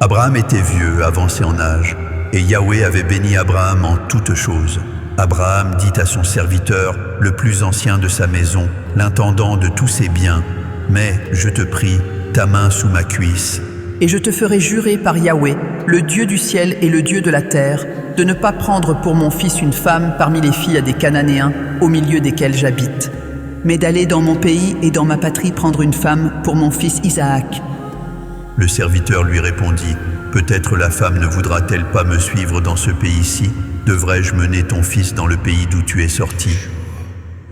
Abraham était vieux, avancé en âge, et Yahweh avait béni Abraham en toutes choses. Abraham dit à son serviteur, le plus ancien de sa maison, l'intendant de tous ses biens, « Mets, je te prie, ta main sous ma cuisse. Et je te ferai jurer par Yahweh, le Dieu du ciel et le Dieu de la terre, de ne pas prendre pour mon fils une femme parmi les filles des Cananéens, au milieu desquels j'habite, mais d'aller dans mon pays et dans ma patrie prendre une femme pour mon fils Isaac. » Le serviteur lui répondit, « Peut-être la femme ne voudra-t-elle pas me suivre dans ce pays-ci? Devrais-je mener ton fils dans le pays d'où tu es sorti ?»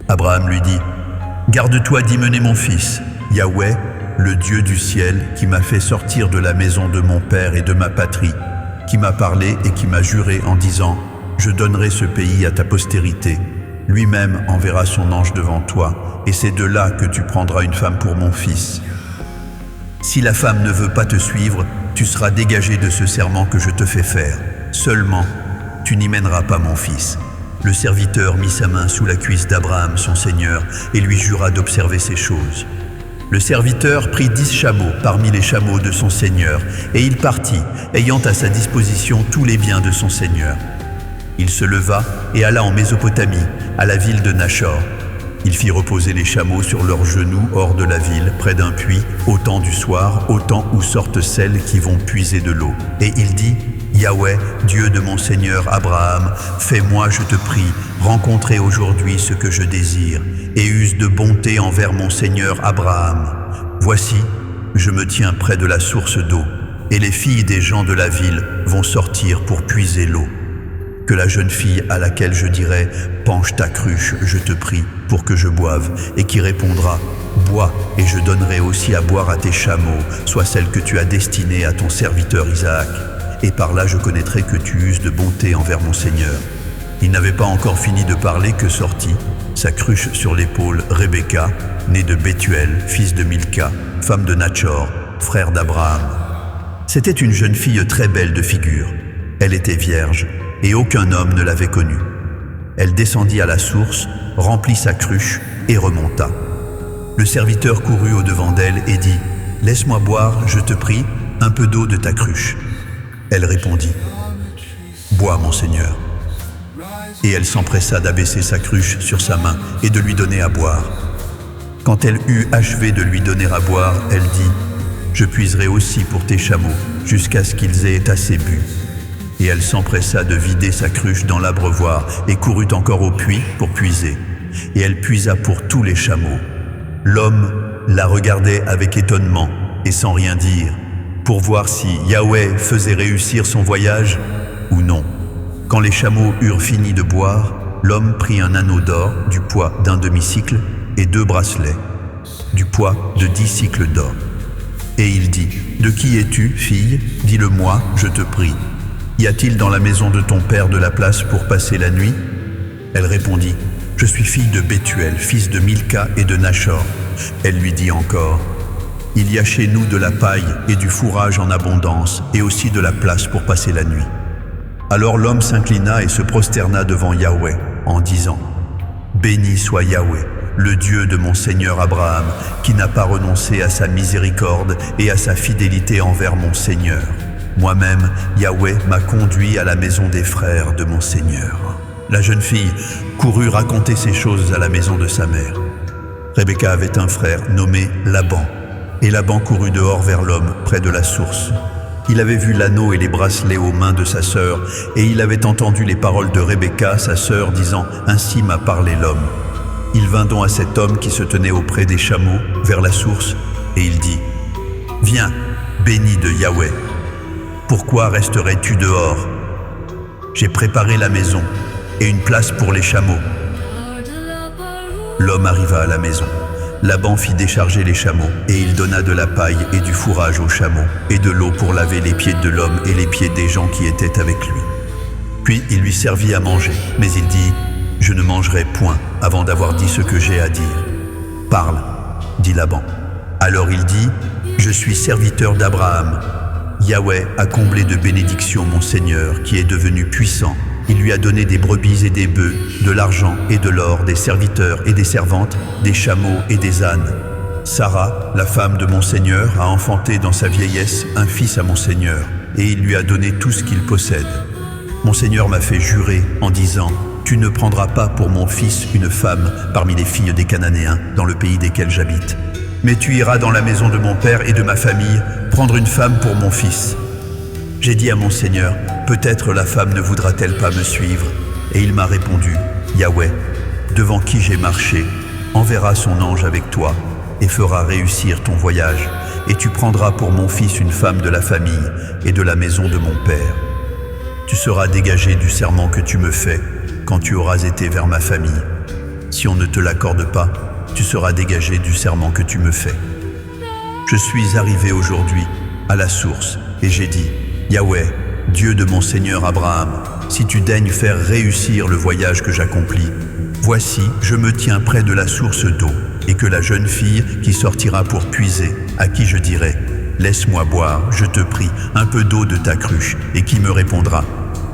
Abraham lui dit, « Garde-toi d'y mener mon fils. Yahweh, le Dieu du ciel, qui m'a fait sortir de la maison de mon père et de ma patrie, qui m'a parlé et qui m'a juré en disant, « Je donnerai ce pays à ta postérité. Lui-même enverra son ange devant toi, et c'est de là que tu prendras une femme pour mon fils. Si la femme ne veut pas te suivre, tu seras dégagé de ce serment que je te fais faire. Seulement, tu n'y mèneras pas mon fils. » Le serviteur mit sa main sous la cuisse d'Abraham, son seigneur, et lui jura d'observer ces choses. Le serviteur prit 10 chameaux parmi les chameaux de son seigneur, et il partit, ayant à sa disposition tous les biens de son seigneur. Il se leva et alla en Mésopotamie, à la ville de Nachor. Il fit reposer les chameaux sur leurs genoux hors de la ville, près d'un puits, au temps du soir, au temps où sortent celles qui vont puiser de l'eau. Et il dit, « Yahweh, Dieu de mon Seigneur Abraham, fais-moi, je te prie, rencontrer aujourd'hui ce que je désire, et use de bonté envers mon Seigneur Abraham. Voici, je me tiens près de la source d'eau, et les filles des gens de la ville vont sortir pour puiser l'eau. Que la jeune fille à laquelle je dirai « Penche ta cruche, je te prie, pour que je boive », et qui répondra « Bois, et je donnerai aussi à boire à tes chameaux, soit celle que tu as destinée à ton serviteur Isaac. Et par là je connaîtrai que tu uses de bonté envers mon Seigneur. » Il n'avait pas encore fini de parler que sortit, sa cruche sur l'épaule, Rebecca, née de Bethuel, fils de Milca, femme de Nachor, frère d'Abraham. C'était une jeune fille très belle de figure. Elle était vierge, et aucun homme ne l'avait connue. Elle descendit à la source, remplit sa cruche et remonta. Le serviteur courut au-devant d'elle et dit, « Laisse-moi boire, je te prie, un peu d'eau de ta cruche. » Elle répondit, « Bois, mon Seigneur. » Et elle s'empressa d'abaisser sa cruche sur sa main et de lui donner à boire. Quand elle eut achevé de lui donner à boire, elle dit, « Je puiserai aussi pour tes chameaux, jusqu'à ce qu'ils aient assez bu. » Et elle s'empressa de vider sa cruche dans l'abreuvoir et courut encore au puits pour puiser. Et elle puisa pour tous les chameaux. L'homme la regardait avec étonnement et sans rien dire, pour voir si Yahweh faisait réussir son voyage ou non. Quand les chameaux eurent fini de boire, l'homme prit un anneau d'or du poids d'un demi-cycle et 2 bracelets, du poids de 10 cycles d'or. Et il dit, « De qui es-tu, fille? Dis-le-moi, je te prie. Y a-t-il dans la maison de ton père de la place pour passer la nuit ?» Elle répondit, « Je suis fille de Bethuel, fils de Milca et de Nachor. » Elle lui dit encore, « Il y a chez nous de la paille et du fourrage en abondance, et aussi de la place pour passer la nuit. » Alors l'homme s'inclina et se prosterna devant Yahweh, en disant, « Béni soit Yahweh, le Dieu de mon Seigneur Abraham, qui n'a pas renoncé à sa miséricorde et à sa fidélité envers mon Seigneur. Moi-même, Yahweh m'a conduit à la maison des frères de mon Seigneur. » La jeune fille courut raconter ces choses à la maison de sa mère. Rebecca avait un frère nommé Laban, et Laban courut dehors vers l'homme près de la source. Il avait vu l'anneau et les bracelets aux mains de sa sœur, et il avait entendu les paroles de Rebecca, sa sœur, disant « Ainsi m'a parlé l'homme. » Il vint donc à cet homme qui se tenait auprès des chameaux, vers la source, et il dit « Viens, béni de Yahweh. Pourquoi resterais-tu dehors? J'ai préparé la maison et une place pour les chameaux. » L'homme arriva à la maison. Laban fit décharger les chameaux, et il donna de la paille et du fourrage aux chameaux, et de l'eau pour laver les pieds de l'homme et les pieds des gens qui étaient avec lui. Puis il lui servit à manger, mais il dit « Je ne mangerai point avant d'avoir dit ce que j'ai à dire. »« Parle, dit Laban. » Alors il dit « Je suis serviteur d'Abraham. Yahweh a comblé de bénédictions mon Seigneur, qui est devenu puissant. Il lui a donné des brebis et des bœufs, de l'argent et de l'or, des serviteurs et des servantes, des chameaux et des ânes. Sarah, la femme de mon Seigneur, a enfanté dans sa vieillesse un fils à mon Seigneur, et il lui a donné tout ce qu'il possède. Mon Seigneur m'a fait jurer en disant, « Tu ne prendras pas pour mon fils une femme parmi les filles des Cananéens dans le pays desquels j'habite. Mais tu iras dans la maison de mon père et de ma famille prendre une femme pour mon fils. » J'ai dit à mon Seigneur, « Peut-être la femme ne voudra-t-elle pas me suivre ?» Et il m'a répondu, « Yahweh, devant qui j'ai marché, enverra son ange avec toi et fera réussir ton voyage, et tu prendras pour mon fils une femme de la famille et de la maison de mon père. Tu seras dégagé du serment que tu me fais quand tu auras été vers ma famille. Si on ne te l'accorde pas, tu seras dégagé du serment que tu me fais. Je suis arrivé aujourd'hui à la source et j'ai dit, Yahweh, Dieu de mon Seigneur Abraham, si tu daignes faire réussir le voyage que j'accomplis, voici, je me tiens près de la source d'eau, et que la jeune fille qui sortira pour puiser, à qui je dirai, laisse-moi boire, je te prie, un peu d'eau de ta cruche, et qui me répondra,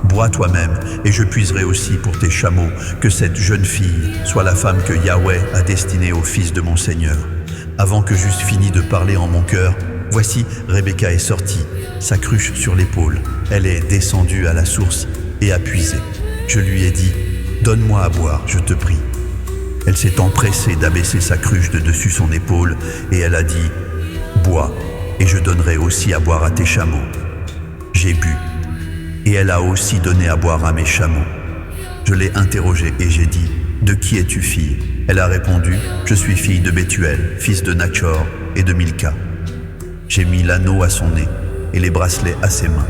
bois toi-même, et je puiserai aussi pour tes chameaux, que cette jeune fille soit la femme que Yahweh a destinée au fils de mon Seigneur. Avant que j'eusse fini de parler en mon cœur, voici, Rebecca est sortie, sa cruche sur l'épaule. Elle est descendue à la source et a puisé. Je lui ai dit, donne-moi à boire, je te prie. Elle s'est empressée d'abaisser sa cruche de dessus son épaule et elle a dit, bois, et je donnerai aussi à boire à tes chameaux. J'ai bu, et elle a aussi donné à boire à mes chameaux. Je l'ai interrogée et j'ai dit, de qui es-tu fille? Elle a répondu, je suis fille de Bethuel, fils de Nachor et de Milka. J'ai mis l'anneau à son nez et les bracelets à ses mains.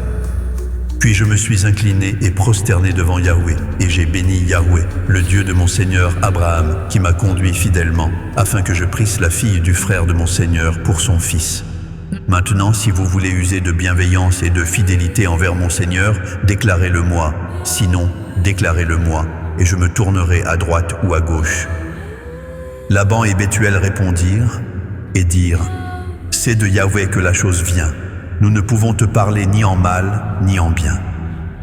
Puis je me suis incliné et prosterné devant Yahweh, et j'ai béni Yahweh, le Dieu de mon Seigneur Abraham, qui m'a conduit fidèlement, afin que je prisse la fille du frère de mon Seigneur pour son fils. Maintenant, si vous voulez user de bienveillance et de fidélité envers mon Seigneur, déclarez-le-moi, sinon, déclarez-le-moi, et je me tournerai à droite ou à gauche. Laban et Bethuel répondirent et dirent, c'est de Yahweh que la chose vient. Nous ne pouvons te parler ni en mal, ni en bien.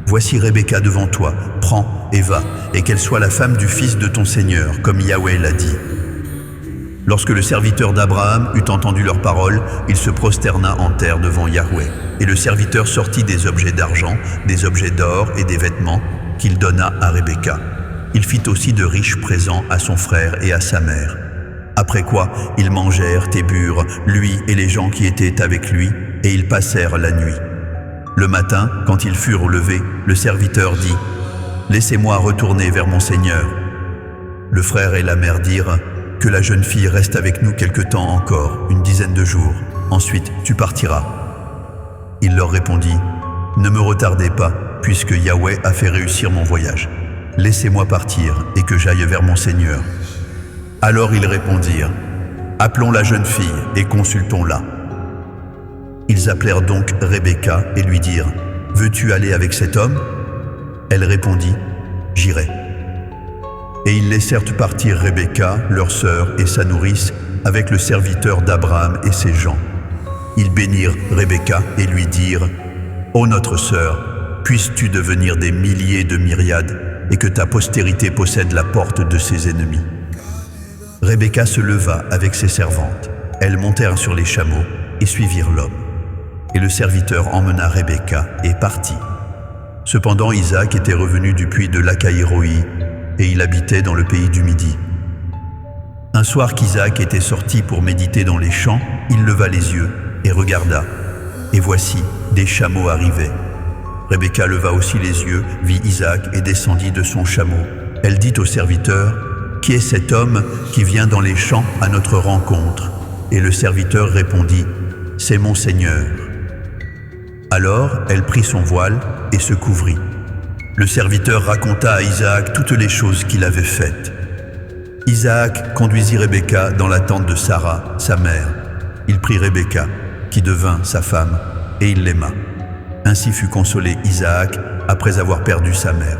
Voici Rebecca devant toi, prends et va, et qu'elle soit la femme du fils de ton Seigneur, comme Yahweh l'a dit. Lorsque le serviteur d'Abraham eut entendu leurs paroles, il se prosterna en terre devant Yahweh. Et le serviteur sortit des objets d'argent, des objets d'or et des vêtements qu'il donna à Rebecca. Il fit aussi de riches présents à son frère et à sa mère. Après quoi, ils mangèrent et burent, lui et les gens qui étaient avec lui, et ils passèrent la nuit. Le matin, quand ils furent levés, le serviteur dit, « Laissez-moi retourner vers mon Seigneur. » Le frère et la mère dirent, « Que la jeune fille reste avec nous quelque temps encore, une dizaine de jours. Ensuite, tu partiras. » Il leur répondit, « Ne me retardez pas, puisque Yahweh a fait réussir mon voyage. Laissez-moi partir et que j'aille vers mon Seigneur. » Alors ils répondirent, « Appelons la jeune fille et consultons-la. » Ils appelèrent donc Rebecca et lui dirent, « Veux-tu aller avec cet homme ?» Elle répondit, « J'irai. » Et ils laissèrent partir Rebecca, leur sœur et sa nourrice, avec le serviteur d'Abraham et ses gens. Ils bénirent Rebecca et lui dirent, « Ô notre sœur, puisses-tu devenir des milliers de myriades et que ta postérité possède la porte de ses ennemis. » Rebecca se leva avec ses servantes. Elles montèrent sur les chameaux et suivirent l'homme. Et le serviteur emmena Rebecca et partit. Cependant Isaac était revenu du puits de Lacaïroi et il habitait dans le pays du Midi. Un soir qu'Isaac était sorti pour méditer dans les champs, il leva les yeux et regarda. Et voici, des chameaux arrivaient. Rebecca leva aussi les yeux, vit Isaac et descendit de son chameau. Elle dit au serviteur, « Qui est cet homme qui vient dans les champs à notre rencontre ?» Et le serviteur répondit, « C'est mon Seigneur. » Alors elle prit son voile et se couvrit. Le serviteur raconta à Isaac toutes les choses qu'il avait faites. Isaac conduisit Rebecca dans la tente de Sarah, sa mère. Il prit Rebecca, qui devint sa femme, et il l'aima. Ainsi fut consolé Isaac après avoir perdu sa mère.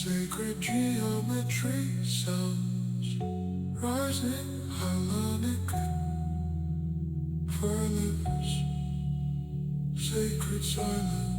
Sacred geometry sounds rising harmonic furnace. Sacred silence.